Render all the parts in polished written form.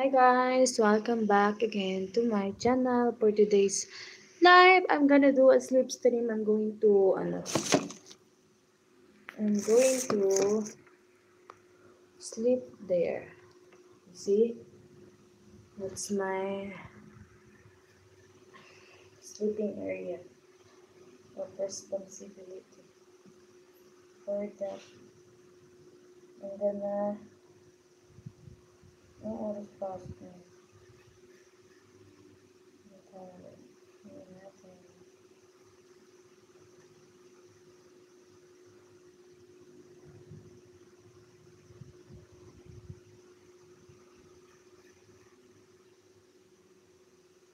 Hi guys, welcome back again to my channel. For today's live, I'm gonna do a sleep stream. I'm going to sleep there. You see, that's my sleeping area of responsibility. For that, I'm gonna no oras pa ako na. Hindi natin.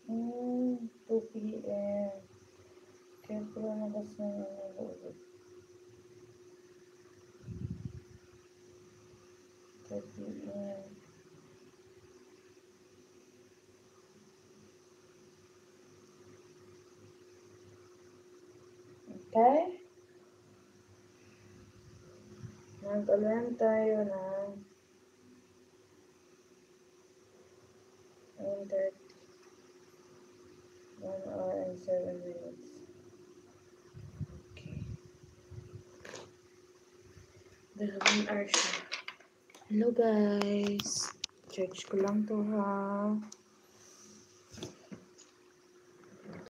Hmm, 2 p.m. Siyempre na kasi nanonood. 2 p.m. Okay? Nag-alarm tayo ng 9:30. 1 hour and 7 minutes. Okay. Dahil 1 hour siya. Hello guys. Church ko lang to ha.